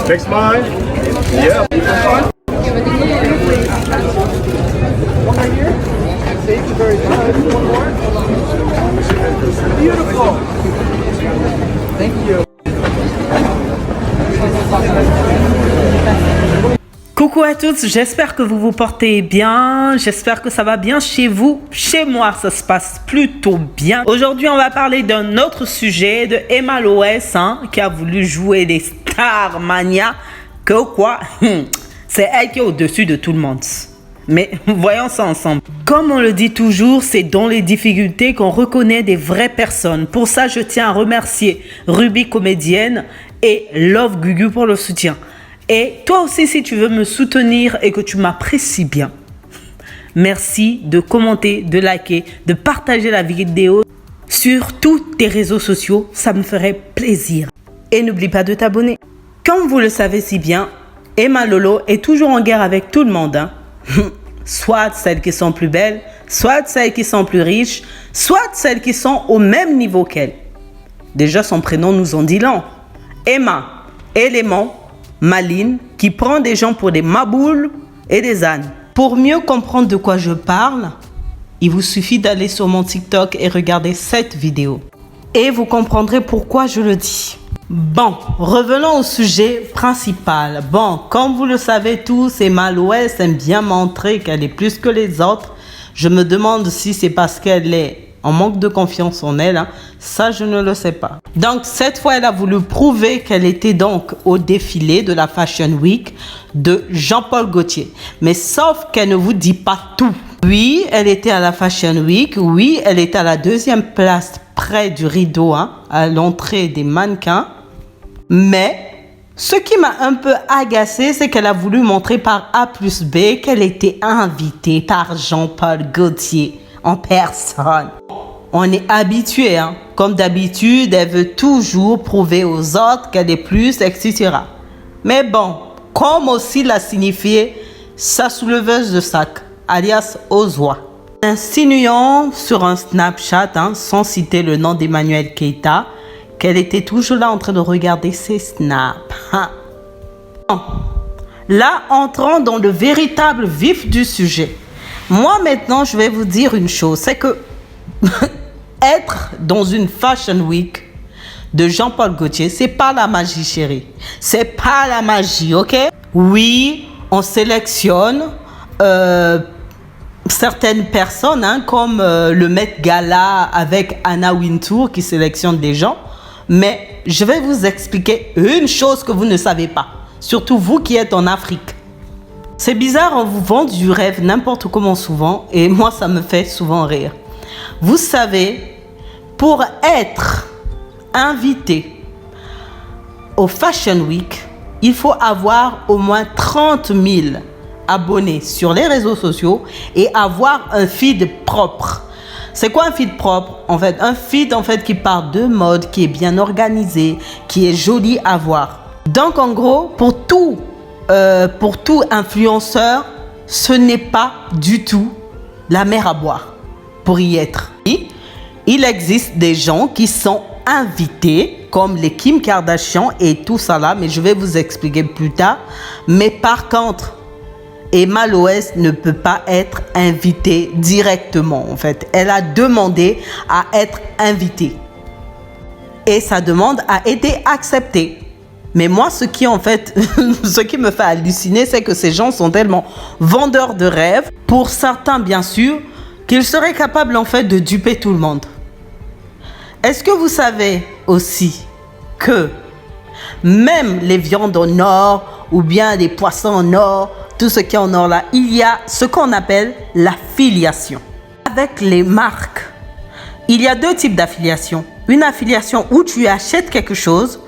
Next mine. Yeah. One right here. Thank you very much. One more. Beautiful. Thank you. Coucou à tous, j'espère que vous vous portez bien, j'espère que ça va bien chez vous. Chez moi, ça se passe plutôt bien. Aujourd'hui, on va parler d'un autre sujet de Emma Loès, qui a voulu jouer les Starmania. Que quoi? C'est elle qui est au-dessus de tout le monde. Mais voyons ça ensemble. Comme on le dit toujours, c'est dans les difficultés qu'on reconnaît des vraies personnes. Pour ça, je tiens à remercier Ruby Comédienne et Love Gugu pour le soutien. Et toi aussi, si tu veux me soutenir et que tu m'apprécies bien, merci de commenter, de liker, de partager la vidéo sur tous tes réseaux sociaux. Ça me ferait plaisir. Et n'oublie pas de t'abonner. Comme vous le savez si bien, Emma Lolo est toujours en guerre avec tout le monde. Soit celles qui sont plus belles, soit celles qui sont plus riches, soit celles qui sont au même niveau qu'elle. Déjà, son prénom nous en dit long. Emma, élément, maline, qui prend des gens pour des maboules et des ânes. Pour mieux comprendre de quoi je parle, il vous suffit d'aller sur mon TikTok et regarder cette vidéo. Et vous comprendrez pourquoi je le dis. Bon, revenons au sujet principal. Bon, comme vous le savez tous, Emma Loès aime bien montrer qu'elle est plus que les autres. Je me demande si c'est parce qu'elle est en manque de confiance en elle, ça je ne le sais pas. Donc cette fois, elle a voulu prouver qu'elle était donc au défilé de la Fashion Week de Jean-Paul Gaultier. Mais sauf qu'elle ne vous dit pas tout. Oui, elle était à la Fashion Week, oui, elle était à la deuxième place près du rideau, à l'entrée des mannequins. Mais ce qui m'a un peu agacée, c'est qu'elle a voulu montrer par A plus B qu'elle était invitée par Jean-Paul Gaultier en personne. On est habitué, comme d'habitude, elle veut toujours prouver aux autres qu'elle est plus, etc. Mais bon, comme aussi l'a signifié sa souleveuse de sac, alias Ozwa. Insinuant sur un Snapchat, sans citer le nom d'Emmanuel Keita, qu'elle était toujours là en train de regarder ses snaps. Bon. Là, entrons dans le véritable vif du sujet. Moi, maintenant, je vais vous dire une chose, c'est que être dans une Fashion Week de Jean-Paul Gaultier, c'est pas la magie, chérie. C'est pas la magie, ok? Oui, on sélectionne certaines personnes, comme le Met Gala avec Anna Wintour qui sélectionne des gens. Mais je vais vous expliquer une chose que vous ne savez pas, surtout vous qui êtes en Afrique. C'est bizarre, on vous vend du rêve n'importe comment souvent et moi ça me fait souvent rire. Vous savez, pour être invité au Fashion Week, il faut avoir au moins 30 000 abonnés sur les réseaux sociaux et avoir un feed propre. C'est quoi un feed propre? En fait, un feed qui parle de mode, qui est bien organisé, qui est joli à voir. Donc en gros, pour tout influenceur, ce n'est pas du tout la mer à boire pour y être. Il existe des gens qui sont invités, comme les Kim Kardashian et tout ça là, mais je vais vous expliquer plus tard. Mais par contre, Emma Loès ne peut pas être invitée directement. En fait, elle a demandé à être invitée. Et sa demande a été acceptée. Mais moi, ce qui me fait halluciner, c'est que ces gens sont tellement vendeurs de rêves, pour certains bien sûr, qu'ils seraient capables de duper tout le monde. Est-ce que vous savez aussi que même les viandes en or ou bien les poissons en or, tout ce qui est en or là, il y a ce qu'on appelle l'affiliation. Avec les marques, il y a deux types d'affiliation. Une affiliation où tu achètes quelque chose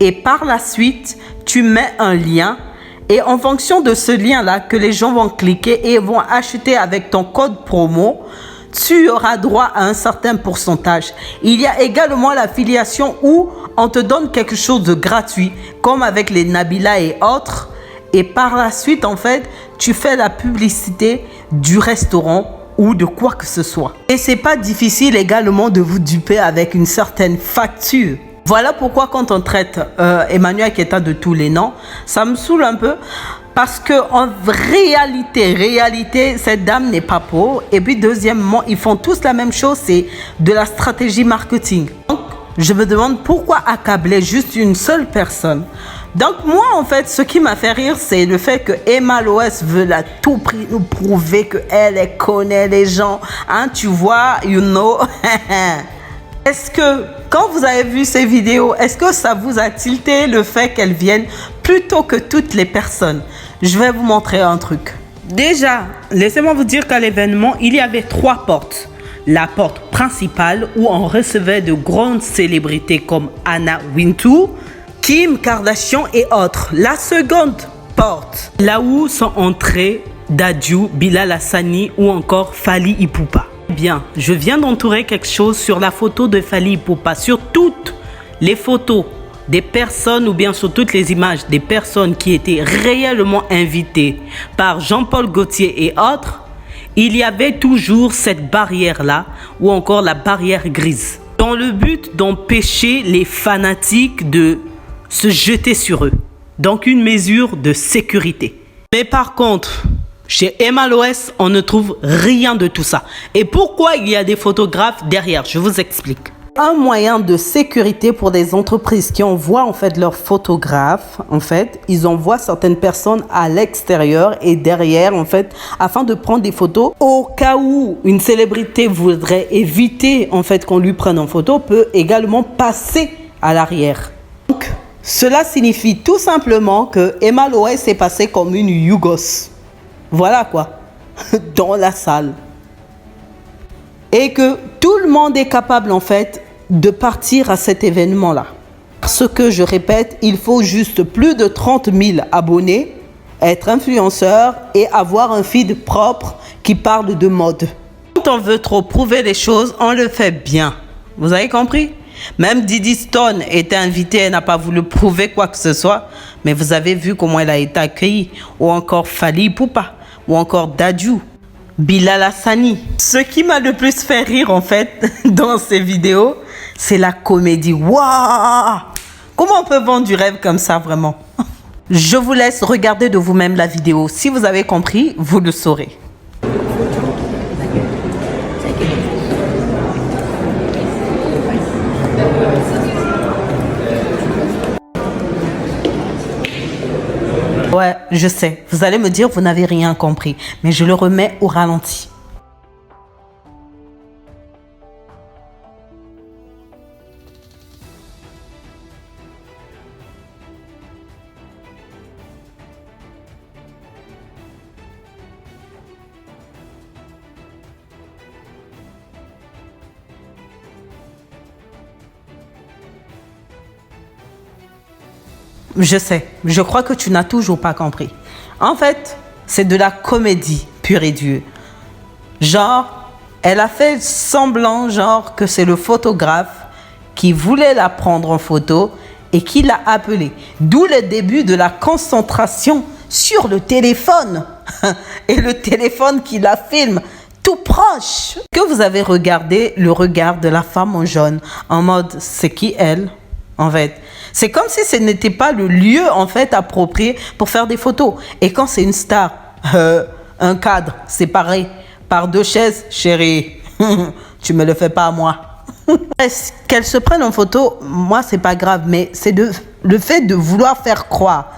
et par la suite, tu mets un lien et en fonction de ce lien-là que les gens vont cliquer et vont acheter avec ton code promo, tu auras droit à un certain pourcentage. Il y a également l'affiliation où on te donne quelque chose de gratuit, comme avec les Nabila et autres. Et par la suite, tu fais la publicité du restaurant ou de quoi que ce soit. Et c'est pas difficile également de vous duper avec une certaine facture. Voilà pourquoi quand on traite Emmanuel Keita de tous les noms, ça me saoule un peu. Parce que en réalité, cette dame n'est pas pauvre. Et puis deuxièmement, ils font tous la même chose, c'est de la stratégie marketing. Donc, je me demande pourquoi accabler juste une seule personne. Donc moi, en fait, ce qui m'a fait rire, c'est le fait que Emma Loès veut à tout prix nous prouver qu'elle connaît les gens. Hein, tu vois, you know. Est-ce que, quand vous avez vu ces vidéos, est-ce que ça vous a tilté le fait qu'elle vienne plutôt que toutes les personnes? Je vais vous montrer un truc. Déjà, laissez-moi vous dire qu'à l'événement, il y avait 3 portes. La porte principale où on recevait de grandes célébrités comme Anna Wintour, Kim Kardashian et autres. La seconde porte, là où sont entrés Dadju, Bilal Hassani ou encore Fally Ipupa. Bien, je viens d'entourer quelque chose sur la photo de Fally Ipupa, sur toutes les photos des personnes ou bien sur toutes les images des personnes qui étaient réellement invitées par Jean-Paul Gaultier et autres, il y avait toujours cette barrière-là ou encore la barrière grise dans le but d'empêcher les fanatiques de se jeter sur eux. Donc une mesure de sécurité. Mais par contre, chez Emma Loès, on ne trouve rien de tout ça. Et pourquoi il y a des photographes derrière? Je vous explique. Un moyen de sécurité pour des entreprises qui envoient en fait leurs photographes, en fait, ils envoient certaines personnes à l'extérieur et derrière, en fait, afin de prendre des photos. Au cas où une célébrité voudrait éviter en fait qu'on lui prenne en photo, peut également passer à l'arrière. Donc, cela signifie tout simplement que Emma Loès est passée comme une Yougos. Voilà quoi, dans la salle. Et que tout le monde est capable en fait de partir à cet événement-là. Parce que, je répète, il faut juste plus de 30 000 abonnés, être influenceur et avoir un feed propre qui parle de mode. Quand on veut trop prouver les choses, on le fait bien. Vous avez compris? Même Didi Stone était invitée, elle n'a pas voulu prouver quoi que ce soit. Mais vous avez vu comment elle a été accueillie. Ou encore Fally Ipupa. Ou encore Dadju. Bilal Hassani. Ce qui m'a le plus fait rire en fait dans ces vidéos, c'est la comédie. Waouh! Comment on peut vendre du rêve comme ça vraiment? Je vous laisse regarder de vous-même la vidéo. Si vous avez compris, vous le saurez. Ouais, je sais. Vous allez me dire, vous n'avez rien compris. Mais je le remets au ralenti. Je sais, je crois que tu n'as toujours pas compris. En fait, c'est de la comédie pure et dure. Genre, elle a fait semblant, genre, que c'est le photographe qui voulait la prendre en photo et qui l'a appelée. D'où le début de la concentration sur le téléphone. Et le téléphone qui la filme tout proche. Que vous avez regardé le regard de la femme en jaune, en mode, c'est qui elle ? En fait, c'est comme si ce n'était pas le lieu en fait approprié pour faire des photos. Et quand c'est une star, un cadre, c'est pareil. Par 2 chaises, chérie, tu me le fais pas à moi. Qu'elle se prenne en photo, moi c'est pas grave, mais c'est le fait de vouloir faire croire.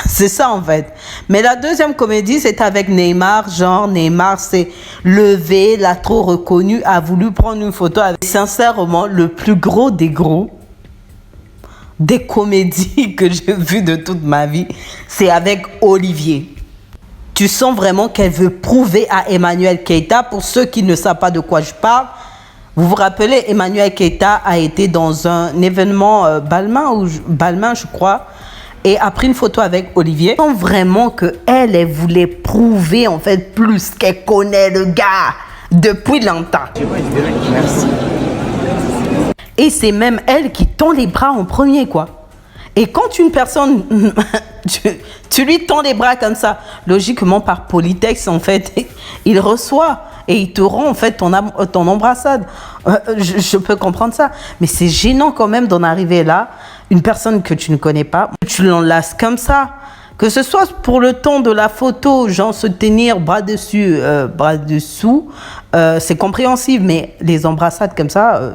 C'est ça en fait. Mais la deuxième comédie, c'est avec Neymar. Genre, Neymar s'est levé, l'a trop reconnu, a voulu prendre une photo avec. Sincèrement, le plus gros des gros des comédies que j'ai vues de toute ma vie, c'est avec Olivier. Tu sens vraiment qu'elle veut prouver à Emmanuel Keita. Pour ceux qui ne savent pas de quoi je parle, vous vous rappelez, Emmanuel Keita a été dans un événement Balmain, je crois, et a pris une photo avec Olivier. On sent vraiment qu'elle voulait prouver en fait plus qu'elle connaît le gars depuis longtemps. Merci. Et c'est même elle qui tend les bras en premier, quoi. Et quand une personne, tu lui tends les bras comme ça, logiquement par politesse, en fait, il reçoit. et il te rend en fait ton embrassade. Je peux comprendre ça, mais c'est gênant quand même d'en arriver là, une personne que tu ne connais pas, tu l'enlaces comme ça. Que ce soit pour le temps de la photo, genre se tenir bras dessus, bras dessous, c'est compréhensible, mais les embrassades comme ça,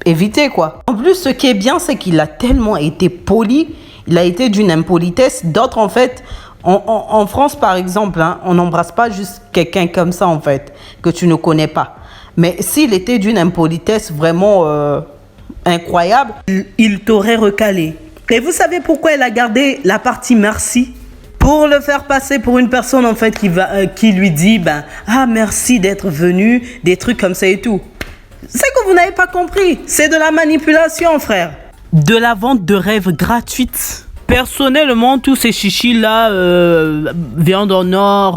évitez quoi. En plus, ce qui est bien, c'est qu'il a tellement été poli, il a été d'une impolitesse. D'autres, en fait, en France, par exemple, hein, on n'embrasse pas juste quelqu'un comme ça, en fait, que tu ne connais pas. Mais s'il était d'une impolitesse vraiment incroyable, il t'aurait recalé. Et vous savez pourquoi elle a gardé la partie merci? Pour le faire passer pour une personne en fait qui lui dit ah merci d'être venu, des trucs comme ça et tout. C'est que vous n'avez pas compris, c'est de la manipulation frère. De la vente de rêves gratuite. Personnellement, tous ces chichis là, viande en or,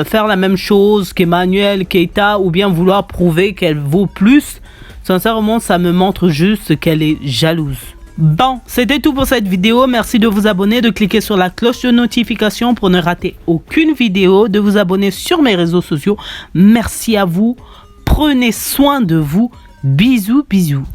faire la même chose qu'Emmanuel Keita ou bien vouloir prouver qu'elle vaut plus, sincèrement ça me montre juste qu'elle est jalouse. Bon, c'était tout pour cette vidéo. Merci de vous abonner, de cliquer sur la cloche de notification pour ne rater aucune vidéo, de vous abonner sur mes réseaux sociaux. Merci à vous. Prenez soin de vous. Bisous, bisous.